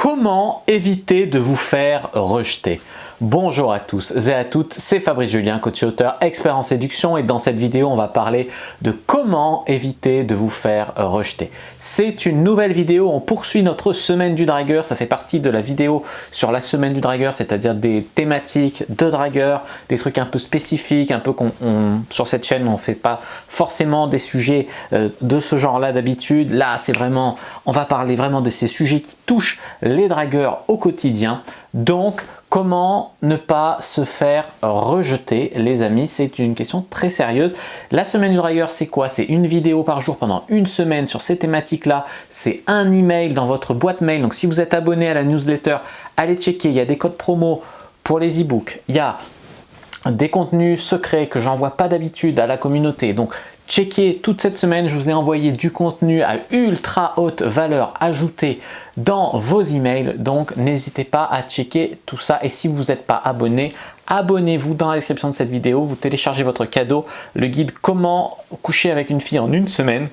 Comment éviter de vous faire rejeter? Bonjour à tous et à toutes, c'est Fabrice Julien, coach et auteur, expert en séduction, et dans cette vidéo, on va parler de comment éviter de vous faire rejeter. C'est une nouvelle vidéo, on poursuit notre semaine du dragueur, ça fait partie de la vidéo sur la semaine du dragueur, c'est-à-dire des thématiques de dragueur, des trucs un peu spécifiques, un peu sur cette chaîne, on ne fait pas forcément des sujets de ce genre-là d'habitude. Là, c'est vraiment, on va parler vraiment de ces sujets qui touchent les dragueurs au quotidien. Donc, comment ne pas se faire rejeter, les amis? C'est une question très sérieuse. La semaine du dragueur, c'est quoi? C'est une vidéo par jour pendant une semaine sur ces thématiques-là. C'est un email dans votre boîte mail. Donc, si vous êtes abonné à la newsletter, allez checker. Il y a des codes promo pour les e-books. Il y a des contenus secrets que j'envoie pas d'habitude à la communauté. Donc, checkez toute cette semaine, je vous ai envoyé du contenu à ultra haute valeur ajoutée dans vos emails. Donc, n'hésitez pas à checker tout ça. Et si vous n'êtes pas abonné, abonnez-vous dans la description de cette vidéo. Vous téléchargez votre cadeau, le guide comment coucher avec une fille en une semaine.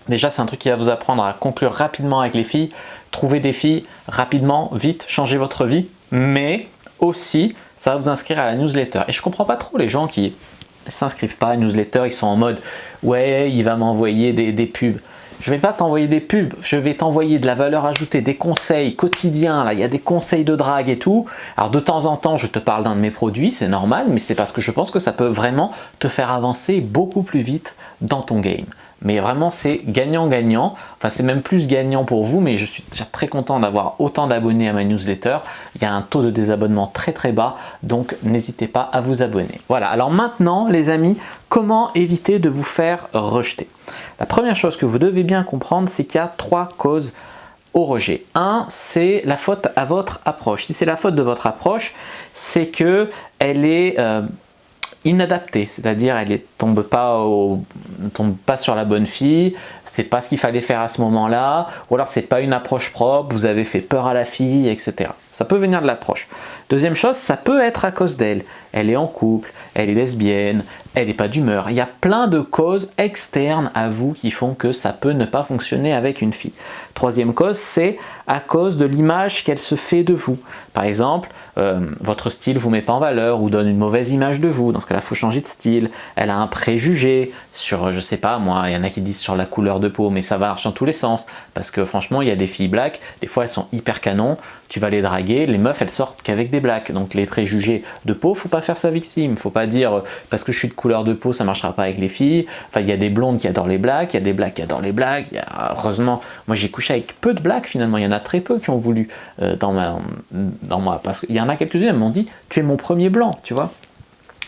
Déjà, c'est un truc qui va vous apprendre à conclure rapidement avec les filles, trouver des filles rapidement, vite, changer votre vie. Mais aussi, ça va vous inscrire à la newsletter. Et je comprends pas trop les gens qui s'inscrivent pas à la newsletter, ils sont en mode ouais, il va m'envoyer des pubs. Je vais pas t'envoyer des pubs, je vais t'envoyer de la valeur ajoutée, des conseils quotidiens. Là, il y a des conseils de drague et tout. Alors de temps en temps, je te parle d'un de mes produits, c'est normal, mais c'est parce que je pense que ça peut vraiment te faire avancer beaucoup plus vite dans ton game. Mais vraiment, c'est gagnant-gagnant. Enfin, c'est même plus gagnant pour vous, mais je suis déjà très content d'avoir autant d'abonnés à ma newsletter. Il y a un taux de désabonnement très très bas, donc n'hésitez pas à vous abonner. Voilà, alors maintenant, les amis, comment éviter de vous faire rejeter? La première chose que vous devez bien comprendre, c'est qu'il y a 3 causes au rejet. 1, c'est la faute à votre approche. Si c'est la faute de votre approche, c'est que elle est inadaptée, c'est-à-dire elle ne tombe pas sur la bonne fille, c'est pas ce qu'il fallait faire à ce moment-là, ou alors c'est pas une approche propre, vous avez fait peur à la fille, etc. Ça peut venir de l'approche. Deuxième chose, ça peut être à cause d'elle. Elle est en couple, elle est lesbienne, elle n'est pas d'humeur. Il y a plein de causes externes à vous qui font que ça peut ne pas fonctionner avec une fille. Troisième cause, c'est à cause de l'image qu'elle se fait de vous. Par exemple, votre style vous met pas en valeur ou donne une mauvaise image de vous. Dans ce cas-là, il faut changer de style. Elle a un préjugé sur, je sais pas moi, il y en a qui disent sur la couleur de peau, mais ça va marcher dans tous les sens. Parce que franchement, il y a des filles black, des fois elles sont hyper canon, tu vas les draguer, les meufs elles sortent qu'avec des blacks. Donc les préjugés de peau, faut pas faire sa victime. Faut pas dire parce que je suis de couleur de peau, ça marchera pas avec les filles. Enfin, il y a des blondes qui adorent les blacks, il y a des blacks qui adorent les blacks. Heureusement, moi j'ai couché avec peu de blacks finalement. Il y en a très peu qui ont voulu dans moi. Parce qu'il y en a quelques-unes, elles m'ont dit tu es mon premier blanc, tu vois.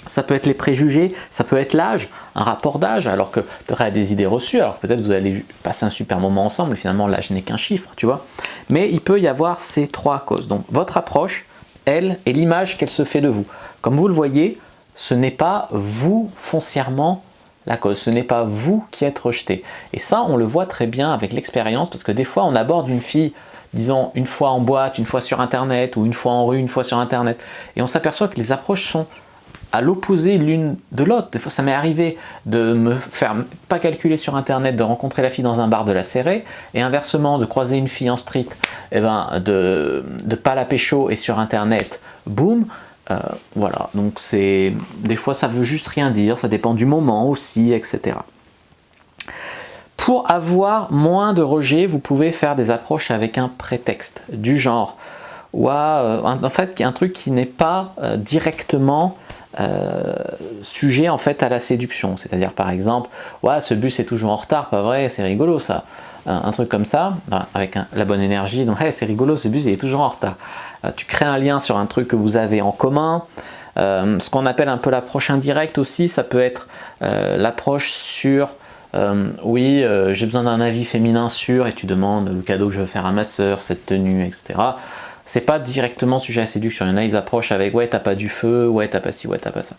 Ça peut être les préjugés, ça peut être l'âge, un rapport d'âge, alors que tu aurais des idées reçues, alors peut-être vous allez passer un super moment ensemble, et finalement l'âge n'est qu'un chiffre, tu vois. Mais il peut y avoir ces 3 causes. Donc votre approche, elle, et l'image qu'elle se fait de vous. Comme vous le voyez, ce n'est pas vous foncièrement la cause, ce n'est pas vous qui êtes rejeté. Et ça, on le voit très bien avec l'expérience, parce que des fois on aborde une fille, disons une fois en boîte, une fois sur internet, ou une fois en rue, une fois sur internet, et on s'aperçoit que les approches sont à l'opposé l'une de l'autre. Des fois, ça m'est arrivé de me faire pas calculer sur internet, de rencontrer la fille dans un bar, de la serrer, et inversement, de croiser une fille en street, et de pas la pécho, et sur internet, boum. Voilà, donc c'est des fois ça veut juste rien dire, ça dépend du moment aussi, etc. Pour avoir moins de rejet, vous pouvez faire des approches avec un prétexte, du genre, en fait, un truc qui n'est pas directement sujet en fait à la séduction, c'est-à-dire par exemple, ce bus est toujours en retard, pas vrai, c'est rigolo ça, un truc comme ça, avec la bonne énergie, donc hey, c'est rigolo, ce bus il est toujours en retard. Tu crées un lien sur un truc que vous avez en commun. Ce qu'on appelle un peu l'approche indirecte aussi, ça peut être l'approche sur oui, j'ai besoin d'un avis féminin sur, et tu demandes le cadeau que je veux faire à ma soeur, cette tenue, etc. C'est pas directement sujet à séduction. Il y en a, ils approchent avec ouais, t'as pas du feu, ouais, t'as pas ci, ouais, t'as pas ça.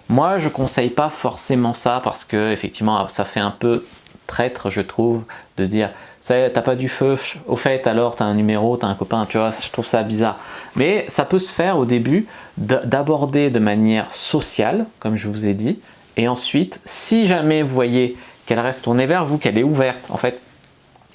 Moi, je conseille pas forcément ça parce que effectivement, ça fait un peu traître, je trouve, de dire t'as pas du feu, au fait, alors t'as un numéro, t'as un copain, tu vois, je trouve ça bizarre. Mais ça peut se faire au début d'aborder de manière sociale, comme je vous ai dit, et ensuite, si jamais vous voyez qu'elle reste tournée vers vous, qu'elle est ouverte, en fait,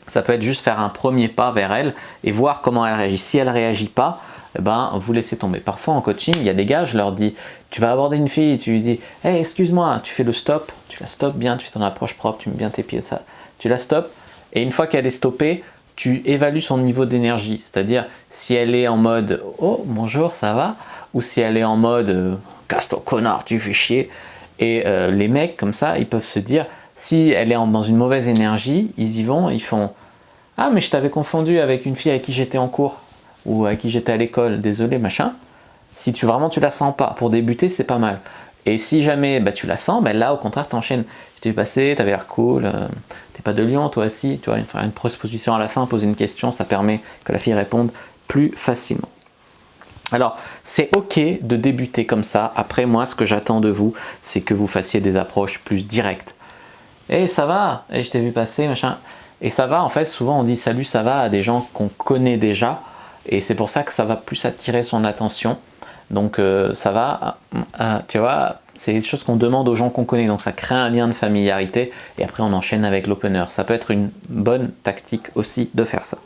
Ça peut être juste faire un premier pas vers elle et voir comment elle réagit. Si elle ne réagit pas, eh ben, vous laissez tomber. Parfois en coaching, il y a des gars, je leur dis, tu vas aborder une fille, tu lui dis, hey, excuse-moi, tu fais le stop, tu la stoppes bien, tu fais ton approche propre, tu mets bien tes pieds, ça, tu la stoppes, et une fois qu'elle est stoppée, tu évalues son niveau d'énergie. C'est-à-dire, si elle est en mode, oh, bonjour, ça va, ou si elle est en mode, casse-toi connard, tu fais chier. Et les mecs, comme ça, ils peuvent se dire, si elle est dans une mauvaise énergie, ils y vont, ils font, ah, mais je t'avais confondu avec une fille avec qui j'étais en cours ou avec qui j'étais à l'école, désolé, machin. Si tu la sens pas, pour débuter, c'est pas mal. Et si jamais tu la sens, là, au contraire, t'enchaînes. Je t'ai passé, t'avais l'air cool, t'es pas de Lyon, toi aussi, tu vois, faire une proposition à la fin, poser une question, ça permet que la fille réponde plus facilement. Alors, c'est ok de débuter comme ça. Après, moi, ce que j'attends de vous, c'est que vous fassiez des approches plus directes. Eh, ça va, et je t'ai vu passer, machin. Et ça va, en fait, souvent on dit salut, ça va à des gens qu'on connaît déjà, et c'est pour ça que ça va plus attirer son attention. Donc ça va, tu vois, c'est des choses qu'on demande aux gens qu'on connaît, donc ça crée un lien de familiarité, et après on enchaîne avec l'opener. Ça peut être une bonne tactique aussi de faire ça.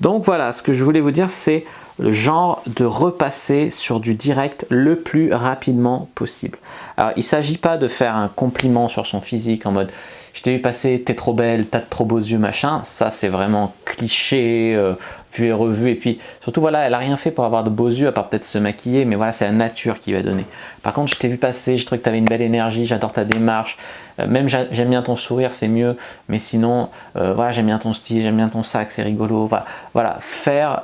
Donc voilà, ce que je voulais vous dire, c'est le genre de repasser sur du direct le plus rapidement possible. Alors il ne s'agit pas de faire un compliment sur son physique en mode je t'ai vu passer, t'es trop belle, t'as de trop beaux yeux, machin. Ça c'est vraiment cliché, vu et revu. Et puis surtout voilà, elle a rien fait pour avoir de beaux yeux à part peut-être se maquiller, mais voilà, c'est la nature qui va donner. Par contre, je t'ai vu passer, je trouvais que tu avais une belle énergie, j'adore ta démarche. Même j'aime bien ton sourire, c'est mieux, mais sinon voilà, j'aime bien ton style, j'aime bien ton sac, c'est rigolo. Voilà, faire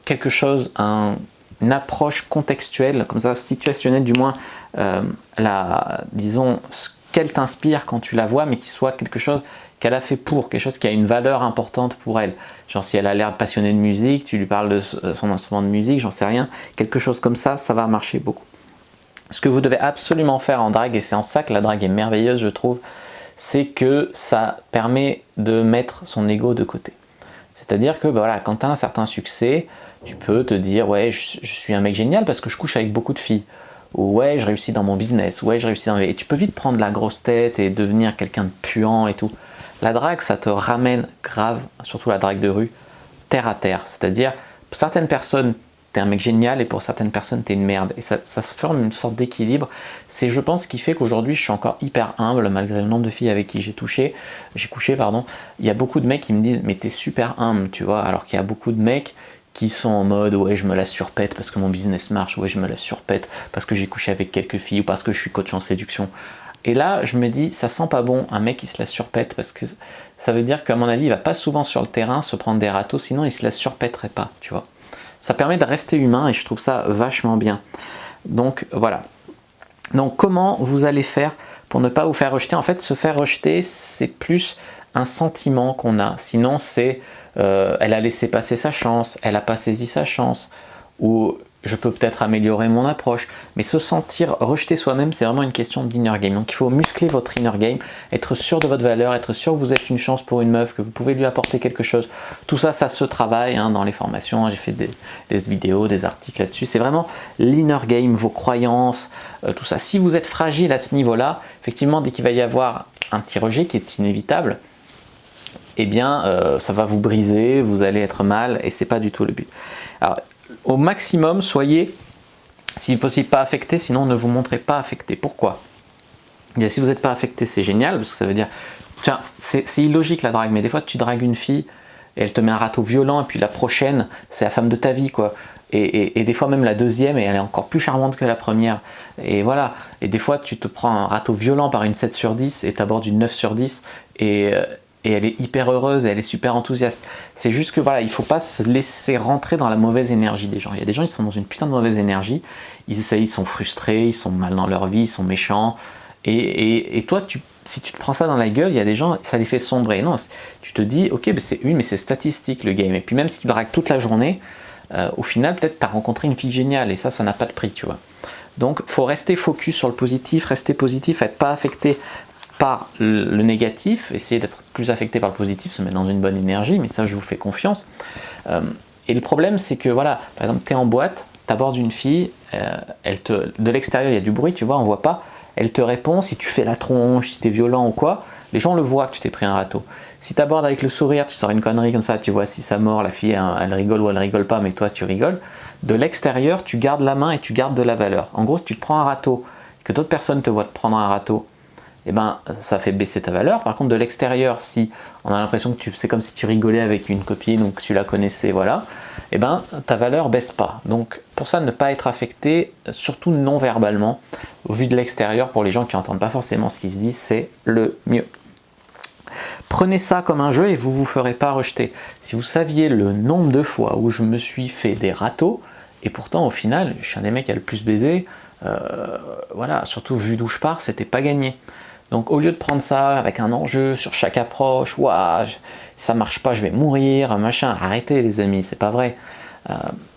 quelque chose, une approche contextuelle, comme ça, situationnelle du moins, disons, ce qu'elle t'inspire quand tu la vois, mais qui soit quelque chose qu'elle a fait pour, quelque chose qui a une valeur importante pour elle. Genre si elle a l'air passionnée de musique, tu lui parles de son instrument de musique, j'en sais rien, quelque chose comme ça, ça va marcher beaucoup. Ce que vous devez absolument faire en drague, et c'est en ça que la drague est merveilleuse, je trouve, c'est que ça permet de mettre son ego de côté. C'est-à-dire que voilà, quand tu as un certain succès, tu peux te dire ouais, je suis un mec génial parce que je couche avec beaucoup de filles. Ou ouais, je réussis dans mon business. Ouais, je réussis dans... Et tu peux vite prendre la grosse tête et devenir quelqu'un de puant et tout. La drague, ça te ramène grave, surtout la drague de rue, terre à terre. C'est-à-dire, pour certaines personnes, t'es un mec génial et pour certaines personnes, t'es une merde. Et ça se forme une sorte d'équilibre. C'est, je pense, ce qui fait qu'aujourd'hui, je suis encore hyper humble malgré le nombre de filles avec qui j'ai couché. Il y a beaucoup de mecs qui me disent, mais t'es super humble, tu vois. Alors qu'il y a beaucoup de mecs qui sont en mode ouais, je me la surpète parce que mon business marche, ouais, je me la surpète parce que j'ai couché avec quelques filles ou parce que je suis coach en séduction. Et là, je me dis, ça sent pas bon un mec qui se la surpète parce que ça veut dire qu'à mon avis, il va pas souvent sur le terrain se prendre des râteaux, sinon il se la surpèterait pas, tu vois. Ça permet de rester humain et je trouve ça vachement bien. Donc voilà. Donc comment vous allez faire pour ne pas vous faire rejeter? En fait, se faire rejeter, c'est plus un sentiment qu'on a. Sinon, c'est elle a laissé passer sa chance, elle n'a pas saisi sa chance, ou je peux peut-être améliorer mon approche. Mais se sentir rejeté soi-même, c'est vraiment une question d'inner game. Donc il faut muscler votre inner game, être sûr de votre valeur, être sûr que vous êtes une chance pour une meuf, que vous pouvez lui apporter quelque chose. Tout ça, ça se travaille dans les formations. J'ai fait des vidéos, des articles là-dessus. C'est vraiment l'inner game, vos croyances, tout ça. Si vous êtes fragile à ce niveau-là, effectivement, dès qu'il va y avoir un petit rejet qui est inévitable, eh bien, ça va vous briser, vous allez être mal, et c'est pas du tout le but. Alors, au maximum, soyez, si possible, pas affecté, sinon ne vous montrez pas affecté. Pourquoi? Bien, si vous n'êtes pas affecté, c'est génial, parce que ça veut dire, tiens, c'est illogique la drague, mais des fois tu dragues une fille, et elle te met un râteau violent, et puis la prochaine, c'est la femme de ta vie, quoi. Et des fois même la deuxième, et elle est encore plus charmante que la première. Et voilà, et des fois tu te prends un râteau violent par une 7 sur 10, et tu abordes une 9 sur 10, et elle est hyper heureuse, et elle est super enthousiaste. C'est juste que voilà, il ne faut pas se laisser rentrer dans la mauvaise énergie des gens. Il y a des gens qui sont dans une putain de mauvaise énergie, ils essayent, ils sont frustrés, ils sont mal dans leur vie, ils sont méchants. Et toi, si tu te prends ça dans la gueule, il y a des gens, ça les fait sombrer. Non, tu te dis, ok, mais c'est statistique le game. Et puis même si tu dragues toute la journée, au final, peut-être tu as rencontré une fille géniale, et ça n'a pas de prix, tu vois. Donc, il faut rester focus sur le positif, rester positif, être pas affecté par le négatif, essayer d'être plus affecté par le positif, se mettre dans une bonne énergie, mais ça je vous fais confiance. Et le problème c'est que voilà, par exemple tu es en boîte, tu abordes une fille, de l'extérieur il y a du bruit, tu vois, on voit pas, elle te répond, si tu fais la tronche, si tu es violent ou quoi, Les gens le voient que tu t'es pris un râteau. Si tu abordes avec le sourire, tu sors une connerie comme ça, tu vois si ça mord, la fille elle rigole ou elle rigole pas, mais toi tu rigoles. De l'extérieur, tu gardes la main et tu gardes de la valeur. En gros, si tu te prends un râteau, que d'autres personnes te voient te prendre un râteau, eh ben, ça fait baisser ta valeur. Par contre, de l'extérieur, si on a l'impression que c'est comme si tu rigolais avec une copine ou que tu la connaissais, voilà, eh ben, ta valeur baisse pas. Donc, pour ça, ne pas être affecté, surtout non verbalement, au vu de l'extérieur, pour les gens qui n'entendent pas forcément ce qui se dit, c'est le mieux. Prenez ça comme un jeu et vous ne vous ferez pas rejeter. Si vous saviez le nombre de fois où je me suis fait des râteaux, et pourtant, au final, je suis un des mecs qui a le plus baisé, voilà, surtout vu d'où je pars, c'était pas gagné. Donc au lieu de prendre ça avec un enjeu sur chaque approche, ouah, si ça marche pas, je vais mourir, machin, arrêtez les amis, c'est pas vrai.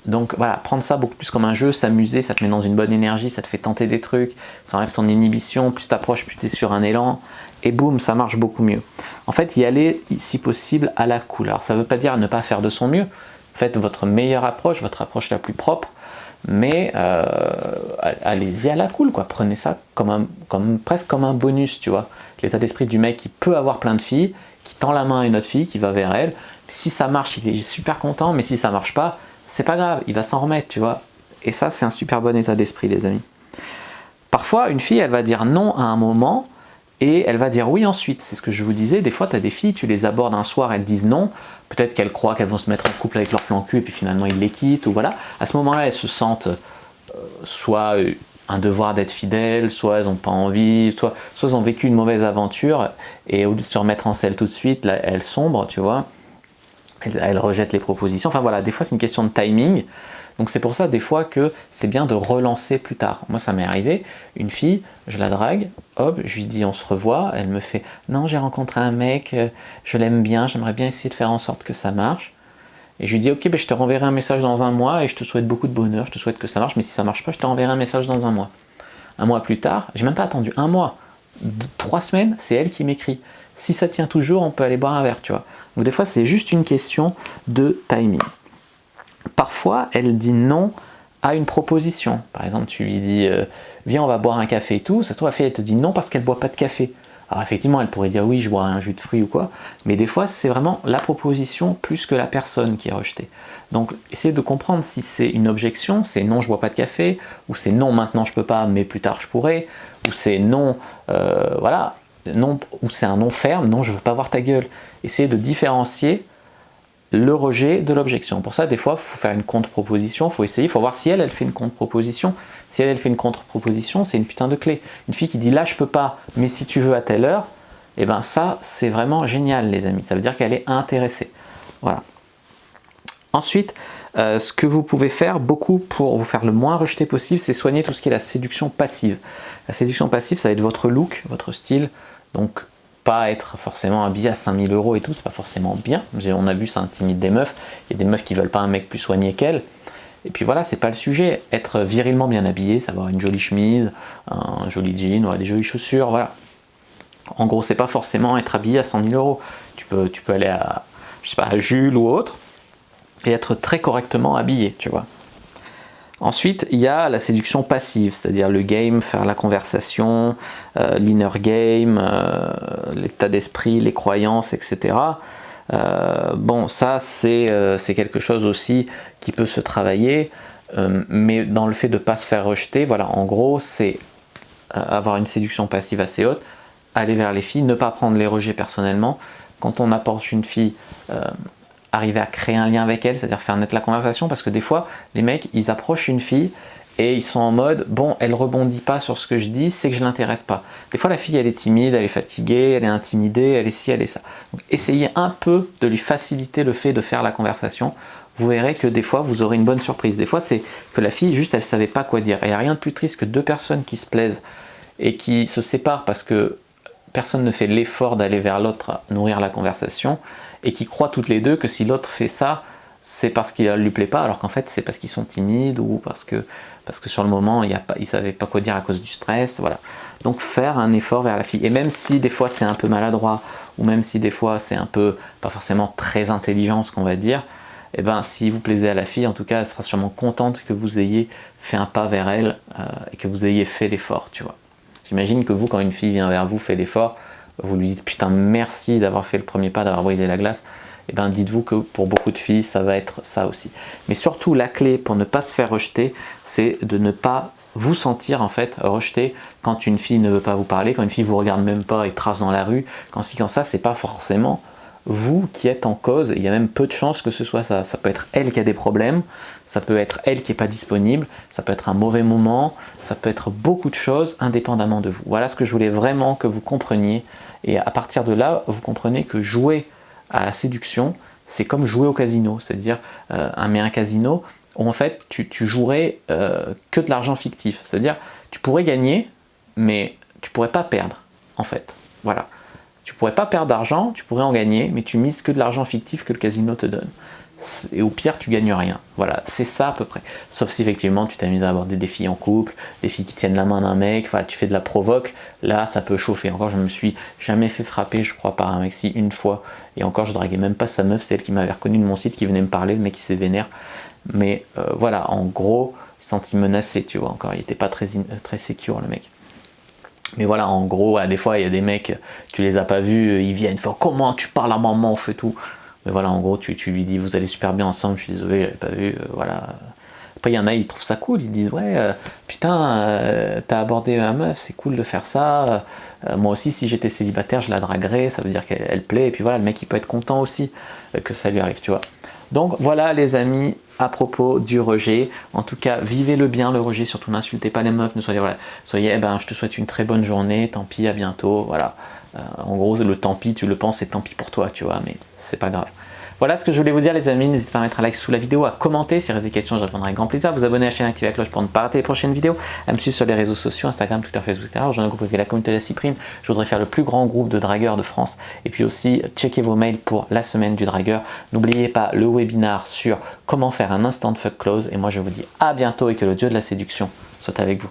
Donc voilà, prendre ça beaucoup plus comme un jeu, s'amuser, ça te met dans une bonne énergie, ça te fait tenter des trucs, ça enlève son inhibition, plus t'approches, plus tu es sur un élan, et boum, ça marche beaucoup mieux. En fait, y aller, si possible, à la cool. Alors ça veut pas dire ne pas faire de son mieux, faites votre meilleure approche, votre approche la plus propre, mais allez-y à la cool, quoi. Prenez ça presque comme un bonus, tu vois. L'état d'esprit du mec qui peut avoir plein de filles, qui tend la main à une autre fille, qui va vers elle. Si ça marche, il est super content, mais si ça marche pas, c'est pas grave, il va s'en remettre, tu vois. Et ça, c'est un super bon état d'esprit, les amis. Parfois, une fille, elle va dire non à un moment, et elle va dire oui ensuite. C'est ce que je vous disais, des fois, tu as des filles, tu les abordes un soir, elles disent non, peut-être qu'elles croient qu'elles vont se mettre en couple avec leur plan cul, et puis finalement, ils les quittent, ou voilà. À ce moment-là, elles se sentent soit un devoir d'être fidèles, soit elles n'ont pas envie, soit elles ont vécu une mauvaise aventure, et au lieu de se remettre en selle tout de suite, là, elles sombrent, tu vois. Elles rejettent les propositions. Enfin voilà, des fois, c'est une question de timing. Donc c'est pour ça des fois que c'est bien de relancer plus tard. Moi ça m'est arrivé, une fille, je la drague, hop, je lui dis on se revoit, elle me fait non j'ai rencontré un mec, je l'aime bien, j'aimerais bien essayer de faire en sorte que ça marche. Et je lui dis ok ben, je te renverrai un message dans un mois et je te souhaite beaucoup de bonheur, je te souhaite que ça marche, mais si ça marche pas je te renverrai un message dans un mois. Un mois plus tard, j'ai même pas attendu un mois, 3 semaines, c'est elle qui m'écrit. Si ça tient toujours, on peut aller boire un verre, tu vois. Donc des fois c'est juste une question de timing. Parfois, elle dit non à une proposition. Par exemple, tu lui dis viens, on va boire un café et tout. Ça se trouve, la fille, elle te dit non parce qu'elle ne boit pas de café. Alors effectivement, elle pourrait dire oui, je bois un jus de fruits ou quoi. Mais des fois, c'est vraiment la proposition plus que la personne qui est rejetée. Donc, essayez de comprendre si c'est une objection, c'est non, je bois pas de café, ou c'est non, maintenant je peux pas, mais plus tard je pourrais, ou c'est non, voilà, non, ou c'est un non ferme, non, je veux pas voir ta gueule. Essayez de différencier le rejet de l'objection. Pour ça, des fois, il faut faire une contre-proposition, il faut essayer, il faut voir si elle fait une contre-proposition. Si elle fait une contre-proposition, c'est une putain de clé. Une fille qui dit là, je peux pas, mais si tu veux à telle heure, et ben ça, c'est vraiment génial, les amis. Ça veut dire qu'elle est intéressée. Voilà. Ensuite, ce que vous pouvez faire beaucoup pour vous faire le moins rejeter possible, c'est soigner tout ce qui est la séduction passive. La séduction passive, ça va être votre look, votre style. Donc, pas être forcément habillé à 5000 € et tout, c'est pas forcément bien. On a vu, ça intimide des meufs. Il y a des meufs qui veulent pas un mec plus soigné qu'elles. Et puis voilà, c'est pas le sujet. Être virilement bien habillé, savoir une jolie chemise, un joli jean, ouais, des jolies chaussures, voilà. En gros, c'est pas forcément être habillé à 100 000 €. Tu peux aller à, je sais pas, à Jules ou autre, et être très correctement habillé, tu vois. Ensuite, il y a la séduction passive, c'est-à-dire le game, faire la conversation, l'inner game, l'état d'esprit, les croyances, etc. Bon, ça, c'est quelque chose aussi qui peut se travailler, mais dans le fait de ne pas se faire rejeter, voilà, en gros, c'est avoir une séduction passive assez haute, aller vers les filles, ne pas prendre les rejets personnellement. Quand on approche une fille, arriver à créer un lien avec elle, c'est-à-dire faire naître la conversation, parce que des fois, les mecs, ils approchent une fille et ils sont en mode, bon, elle rebondit pas sur ce que je dis, c'est que je l'intéresse pas. Des fois, la fille, elle est timide, elle est fatiguée, elle est intimidée, elle est ci, elle est ça. Donc, essayez un peu de lui faciliter le fait de faire la conversation. Vous verrez que des fois, vous aurez une bonne surprise. Des fois, c'est que la fille, juste, elle savait pas quoi dire. Et il n'y a rien de plus triste que deux personnes qui se plaisent et qui se séparent parce que personne ne fait l'effort d'aller vers l'autre nourrir la conversation, et qui croient toutes les deux que si l'autre fait ça, c'est parce qu'il ne lui plaît pas, alors qu'en fait c'est parce qu'ils sont timides ou parce que sur le moment ils ne savaient pas quoi dire à cause du stress, voilà. Donc faire un effort vers la fille, et même si des fois c'est un peu maladroit, ou même si des fois c'est un peu pas forcément très intelligent ce qu'on va dire, et ben si vous plaisez à la fille, en tout cas elle sera sûrement contente que vous ayez fait un pas vers elle et que vous ayez fait l'effort, tu vois. J'imagine que vous, quand une fille vient vers vous, fait l'effort, vous lui dites putain merci d'avoir fait le premier pas, d'avoir brisé la glace, et bien dites-vous que pour beaucoup de filles ça va être ça aussi. Mais surtout la clé pour ne pas se faire rejeter, c'est de ne pas vous sentir en fait rejeté quand une fille ne veut pas vous parler, quand une fille vous regarde même pas et trace dans la rue, quand ci quand ça, c'est pas forcément vous qui êtes en cause, il y a même peu de chances que ce soit ça. Ça peut être elle qui a des problèmes, ça peut être elle qui n'est pas disponible, ça peut être un mauvais moment, ça peut être beaucoup de choses indépendamment de vous. Voilà ce que je voulais vraiment que vous compreniez, et à partir de là, vous comprenez que jouer à la séduction, c'est comme jouer au casino, c'est-à-dire un casino où en fait tu jouerais que de l'argent fictif, c'est-à-dire tu pourrais gagner, mais tu pourrais pas perdre en fait, voilà. Tu pourrais pas perdre d'argent, tu pourrais en gagner, mais tu mises que de l'argent fictif que le casino te donne. Et au pire, tu gagnes rien. Voilà, c'est ça à peu près. Sauf si effectivement tu t'amuses à aborder des filles en couple, des filles qui tiennent la main d'un mec, voilà, tu fais de la provoque, là ça peut chauffer. Encore, je me suis jamais fait frapper, je crois, par un mec si une fois. Et encore, je draguais même pas sa meuf, c'est elle qui m'avait reconnu de mon site, qui venait me parler, le mec qui s'est vénère. Mais voilà, en gros, il s'est senti menacé, tu vois, encore, il était pas très secure le mec. Mais voilà, en gros, des fois, il y a des mecs, tu les as pas vus, ils viennent faire comment tu parles à maman, on fait tout. Mais voilà, en gros, tu lui dis, vous allez super bien ensemble, je suis désolé, j'avais pas vu, voilà. Après, il y en a, ils trouvent ça cool, ils disent, ouais, putain, t'as abordé ma meuf, c'est cool de faire ça. Moi aussi, si j'étais célibataire, je la draguerais, ça veut dire qu'elle plaît. Et puis voilà, le mec, il peut être content aussi que ça lui arrive, tu vois. Donc voilà les amis, à propos du rejet, en tout cas vivez-le bien le rejet, surtout n'insultez pas les meufs, ne soyez, voilà, soyez, eh ben, je te souhaite une très bonne journée, tant pis, à bientôt, voilà. En gros le tant pis, tu le penses, c'est tant pis pour toi, tu vois, mais c'est pas grave. Voilà ce que je voulais vous dire les amis, n'hésitez pas à mettre un like sous la vidéo, à commenter, si vous avez des questions je répondrai avec grand plaisir, à vous abonner à la chaîne, activer la cloche pour ne pas rater les prochaines vidéos, à me suivre sur les réseaux sociaux, Instagram, Twitter, Facebook, etc. J'en ai un groupe avec la communauté de la Cyprine, je voudrais faire le plus grand groupe de dragueurs de France, et puis aussi checkez vos mails pour la semaine du dragueur, n'oubliez pas le webinar sur comment faire un instant fuck close, et moi je vous dis à bientôt et que le dieu de la séduction soit avec vous.